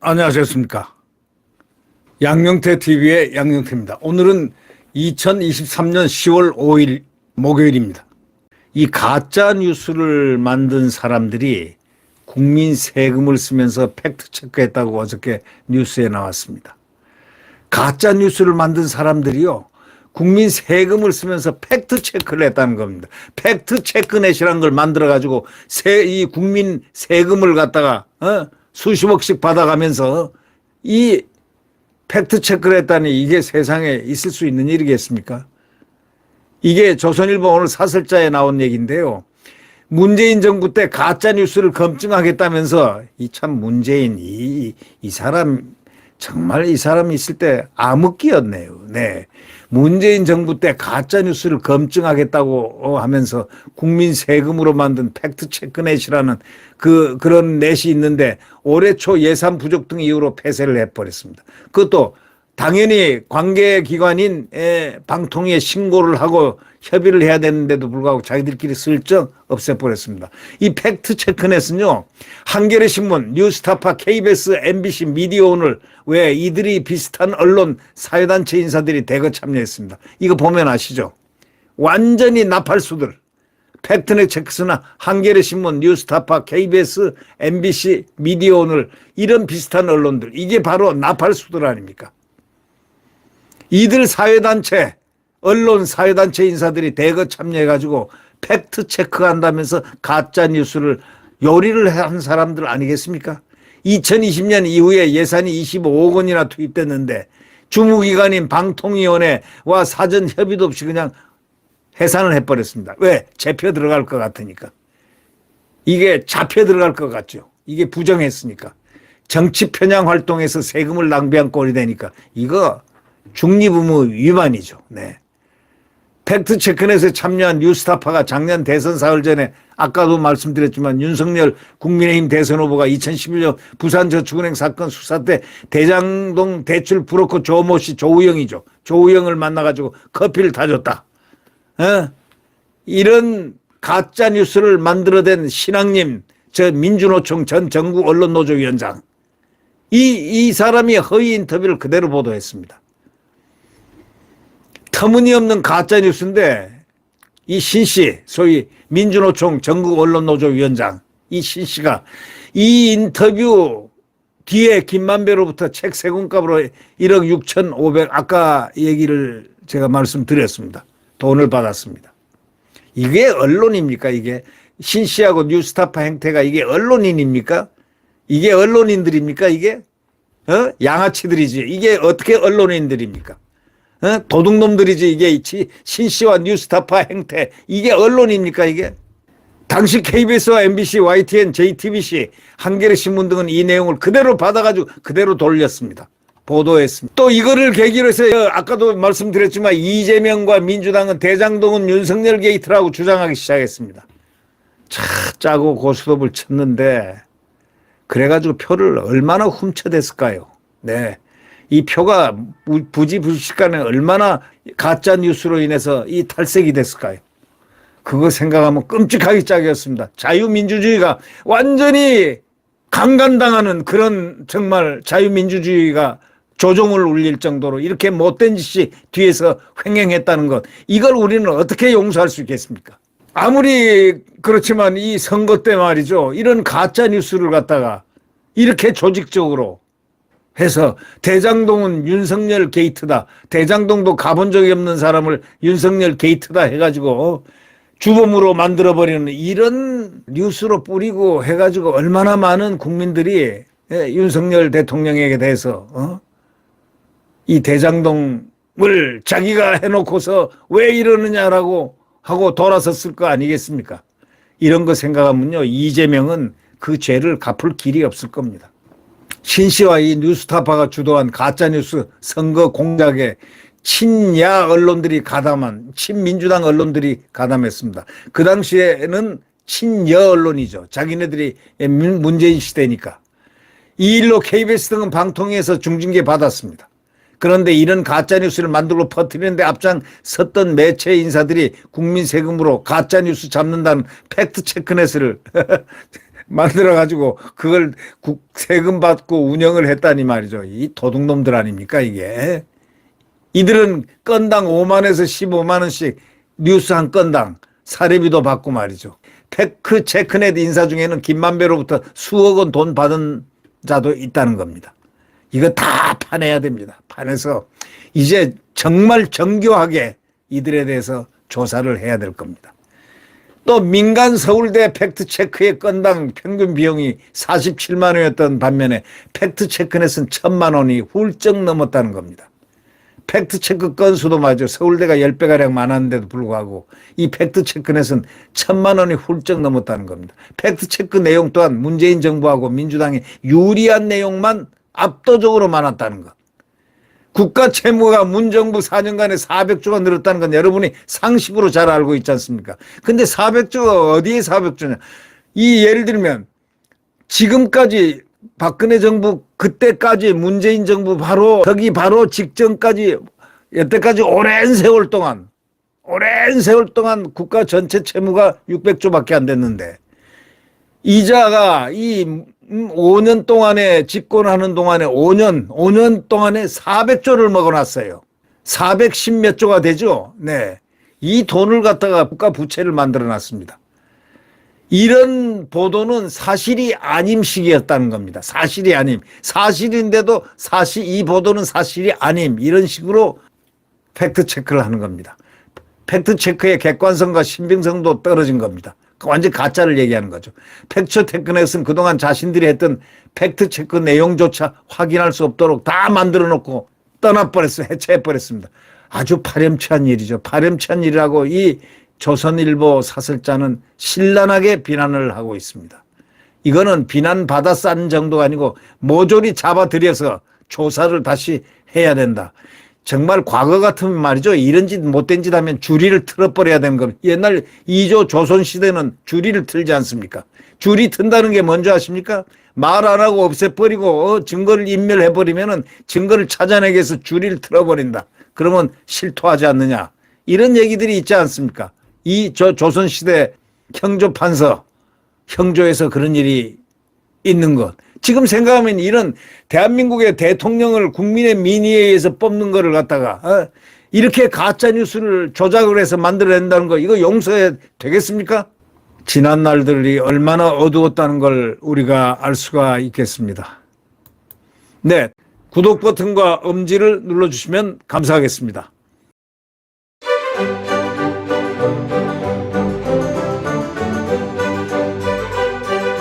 안녕하셨습니까? 양영태 TV의 양영태입니다. 오늘은 2023년 10월 5일 목요일입니다. 이 가짜 뉴스를 만든 사람들이 국민 세금을 쓰면서 팩트 체크했다고 어저께 뉴스에 나왔습니다. 가짜 뉴스를 만든 사람들이요, 국민 세금을 쓰면서 팩트 체크를 했다는 겁니다. 팩트 체크넷이라는 걸 만들어 가지고 이 국민 세금을 갖다가 수십억씩 받아가면서 이 팩트 체크를 했다니, 이게 세상에 있을 수 있는 일이겠습니까? 이게 조선일보 오늘 사설자에 나온 얘기인데요. 문재인 정부 때 가짜 뉴스를 검증하겠다면서 이 참 문재인 이 사람 정말 이 사람이 있을 때 암흑기였네요. 네. 문재인 정부 때 가짜 뉴스를 검증하겠다고 하면서 국민 세금으로 만든 팩트 체크넷이라는 그런 넷이 있는데 올해 초 예산 부족 등 이유로 폐쇄를 해버렸습니다. 그것도 당연히 관계기관인 방통위에 신고를 하고 협의를 해야 되는데도 불구하고 자기들끼리 슬쩍 없애버렸습니다. 이 팩트 체크넷은요, 한겨레 신문, 뉴스타파, KBS, MBC, 미디어오늘, 왜 이들이 비슷한 언론 사회단체 인사들이 대거 참여했습니다. 이거 보면 아시죠? 완전히 나팔수들. 팩트넷 체크스나 한겨레 신문, 뉴스타파, KBS, MBC, 미디어오늘, 이런 비슷한 언론들, 이게 바로 나팔수들 아닙니까? 이들 사회단체, 언론 사회단체 인사들이 대거 참여해가지고 팩트 체크한다면서 가짜 뉴스를 요리를 한 사람들 아니겠습니까? 2020년 이후에 예산이 25억 원이나 투입됐는데 주무기관인 방통위원회와 사전 협의도 없이 그냥 해산을 해버렸습니다. 왜? 잡혀 들어갈 것 같으니까. 이게 잡혀 들어갈 것 같죠. 이게 부정했으니까. 정치 편향 활동에서 세금을 낭비한 꼴이 되니까 이거 중립의무 위반이죠. 네. 팩트 체크넷에 참여한 뉴스타파가 작년 대선 사흘 전에 아까도 말씀드렸지만 윤석열 국민의힘 대선 후보가 2011년 부산저축은행 사건 수사 때 대장동 대출 브로커 조모 씨, 조우영이죠. 조우영을 만나가지고 커피를 타줬다. 이런 가짜 뉴스를 만들어낸 신앙님, 저 민주노총 전 전국 언론노조위원장, 이 사람이 허위 인터뷰를 그대로 보도했습니다. 터무니없는 가짜 뉴스인데 이 신 씨, 소위 민주노총 전국 언론노조위원장, 이 신 씨가 이 인터뷰 뒤에 김만배로부터 책 3권값으로 1억 6,500, 아까 얘기를 제가 말씀드렸습니다. 돈을 받았습니다. 이게 언론입니까? 이게 신 씨하고 뉴스타파 행태가 이게 언론인입니까? 이게 언론인들입니까? 이게 양아치들이지. 이게 어떻게 언론인들입니까? 도둑놈들이지. 이게 신 씨와 뉴스타파 행태, 이게 언론입니까? 이게 당시 KBS와 MBC, YTN, JTBC, 한겨레 신문 등은 이 내용을 그대로 받아가지고 그대로 돌렸습니다. 보도했습니다. 또 이거를 계기로 해서 아까도 말씀드렸지만 이재명과 민주당은 대장동은 윤석열 게이트라고 주장하기 시작했습니다. 짜고 고스톱을 쳤는데 그래가지고 표를 얼마나 훔쳐댔을까요? 네. 이 표가 부지불식간에 얼마나 가짜 뉴스로 인해서 이 탈색이 됐을까요? 그거 생각하면 끔찍하기 짝이었습니다. 자유민주주의가 완전히 강간당하는 그런, 정말 자유민주주의가 조종을 울릴 정도로 이렇게 못된 짓이 뒤에서 횡행했다는 것, 이걸 우리는 어떻게 용서할 수 있겠습니까? 아무리 그렇지만 이 선거 때 말이죠, 이런 가짜 뉴스를 갖다가 이렇게 조직적으로 해서 대장동은 윤석열 게이트다, 대장동도 가본 적이 없는 사람을 윤석열 게이트다 해가지고 주범으로 만들어버리는 이런 뉴스로 뿌리고 해가지고 얼마나 많은 국민들이 윤석열 대통령에게 대해서 이 대장동을 자기가 해놓고서 왜 이러느냐라고 하고 돌아섰을 거 아니겠습니까? 이런 거 생각하면요, 이재명은 그 죄를 갚을 길이 없을 겁니다. 신 씨와 이 뉴스타파가 주도한 가짜뉴스 선거 공작에 친야 언론들이 가담한, 친민주당 언론들이 가담했습니다. 그 당시에는 친여 언론이죠. 자기네들이 문재인 시대니까. 이 일로 KBS 등은 방통위에서 중징계 받았습니다. 그런데 이런 가짜뉴스를 만들고 퍼뜨리는데 앞장섰던 매체 인사들이 국민 세금으로 가짜뉴스 잡는다는 팩트체크넷을 만들어가지고 그걸 세금 받고 운영을 했다니 말이죠. 이 도둑놈들 아닙니까 이게. 이들은 건당 5만에서 15만 원씩 뉴스 한 건당 사례비도 받고 말이죠. 팩트체크넷 인사 중에는 김만배로부터 수억 원 돈 받은 자도 있다는 겁니다. 이거 다 파내야 됩니다. 파내서 이제 정말 정교하게 이들에 대해서 조사를 해야 될 겁니다. 또 민간 서울대 팩트체크의 건당 평균 비용이 47만 원이었던 반면에 팩트체크넷은 1,000만 원이 훌쩍 넘었다는 겁니다. 팩트체크 건수도 맞죠. 서울대가 10배가량 많았는데도 불구하고 이 팩트체크넷은 1,000만 원이 훌쩍 넘었다는 겁니다. 팩트체크 내용 또한 문재인 정부하고 민주당이 유리한 내용만 압도적으로 많았다는 것. 국가 채무가 문정부 4년간에 400조가 늘었다는 건 여러분이 상식으로 잘 알고 있지 않습니까? 근데 400조가 어디에 400조냐. 이 예를 들면 지금까지 박근혜 정부 그때까지 문재인 정부 바로 직전까지 여태까지 오랜 세월 동안 국가 전체 채무가 600조밖에 안 됐는데 이자가 이 5년 동안에 집권하는 동안에 5년 동안에 400조를 먹어놨어요. 410 몇 조가 되죠. 네. 이 돈을 갖다가 국가 부채를 만들어 놨습니다. 이런 보도는 사실이 아님식이었다는 겁니다. 사실이 아님. 사실인데도 이 보도는 사실이 아님. 이런 식으로 팩트체크를 하는 겁니다. 팩트체크의 객관성과 신빙성도 떨어진 겁니다. 완전 가짜를 얘기하는 거죠. 팩트체크넷은 그동안 자신들이 했던 팩트체크 내용조차 확인할 수 없도록 다 만들어 놓고 떠나버렸어요. 해체해버렸습니다. 아주 파렴치한 일이죠. 파렴치한 일이라고 이 조선일보 사설자는 신랄하게 비난을 하고 있습니다. 이거는 비난받아 싼 정도가 아니고 모조리 잡아들여서 조사를 다시 해야 된다. 정말 과거 같으면 말이죠. 이런 짓 못된 짓 하면 주리를 틀어버려야 되는 겁니다. 옛날 2조 조선시대는 주리를 틀지 않습니까? 주리 튼다는 게 뭔지 아십니까? 말 안 하고 없애버리고 증거를 인멸해버리면 증거를 찾아내기 위해서 주리를 틀어버린다. 그러면 실토하지 않느냐. 이런 얘기들이 있지 않습니까? 조선시대 형조판서, 형조에서 그런 일이 있는 것. 지금 생각하면 이런 대한민국의 대통령을 국민의 민의에 의해서 뽑는 거를 갖다가 이렇게 가짜뉴스를 조작을 해서 만들어낸다는 거 이거 용서해 되겠습니까? 지난 날들이 얼마나 어두웠다는 걸 우리가 알 수가 있겠습니다. 네, 구독 버튼과 엄지를 눌러주시면 감사하겠습니다.